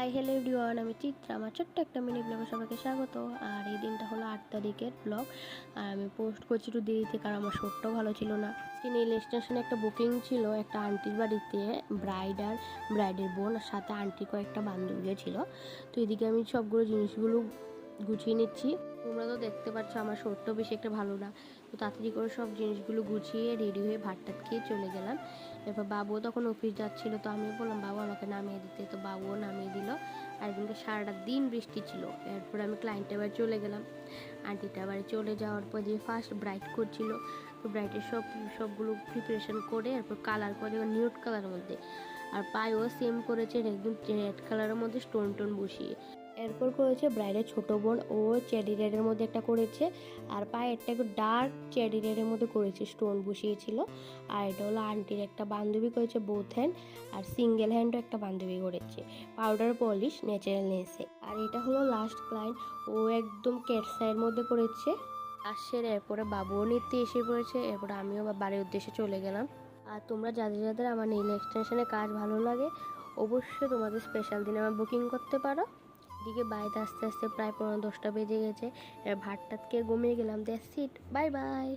Hi hello everyone, আমি চিত্রা। আমার ছোট্ট একটা মিনি ব্লগে সবাইকে স্বাগত। আর এই দিনটা হলো 8 তারিখের ব্লগ। আর আমি পোস্ট করছি একটু দেরিতে, কারণ আমার শোটটাও ভালো ছিল না। নীল স্টেশনে একটা বুকিং ছিল একটা আন্টির বাড়িতে, ব্রাইডের বোন, আর সাথে আন্টির কয়েকটা বান্ধবীও ছিল। তো এদিকে আমি সবগুলো জিনিসগুলো গুছিয়ে নিচ্ছি। তোমরা তো দেখতে পাচ্ছ আমার শোটটাও বেশি একটা ভালো না। তো তাড়াতাড়ি করে সব জিনিসগুলো গুছিয়ে রেডি হয়ে ভাত টাত খেয়ে চলে গেলাম। এরপর বাবুও তখন অফিস যাচ্ছিল, তো আমিও বললাম বাবু আমাকে নামিয়ে দিতে, তো বাবুও নামিয়ে দিল। আর কিন্তু সারাটা দিন বৃষ্টি ছিল। এরপর আমি ক্লায়েন্টের বাড়ি চলে গেলাম। আন্টিটার বাড়ি চলে যাওয়ার পর যে ফার্স্ট ব্রাইড করছিল, তো ব্রাইডের সবগুলো প্রিপারেশন করে এরপর কালার করে নিউড কালারের মধ্যে, আর পায়েও সেম করেছে একদম রেড কালারের মধ্যে স্টোন টোন বসিয়ে। এরপর করেছে ব্রাইডের ছোট বোন, ও চেরি রেডের মধ্যে একটা করেছে, আর পায়েরটা একটু ডার্ক চেরি রেডের মধ্যে করেছে, স্টোন বসিয়েছিল। আর এটা হলো আন্টির একটা বান্ধবী করেছে বোথ হ্যান্ড, আর সিঙ্গেল হ্যান্ডও একটা বান্ধবী করেছে পাউডার পলিশ ন্যাচারাল নেসে। আর এটা হলো লাস্ট ক্লায়েন্ট, ও একদম ক্যাটসাইয়ের মধ্যে করেছে। আসছে এরপরে বাবুও নিতে এসে পড়েছে। এরপরে আমিও বাড়ির উদ্দেশ্যে চলে গেলাম। আর তোমরা যাদের যাদের আমার নেইল এক্সটেনশনে কাজ ভালো লাগে, অবশ্যই তোমাদের স্পেশাল দিনে আমার বুকিং করতে পারো। এদিকে বাড়িতে আস্তে আস্তে প্রায় 10টা বেজে গেছে। ভাত টাত খেয়ে ঘুমিয়ে গেলাম। That's it, bye bye.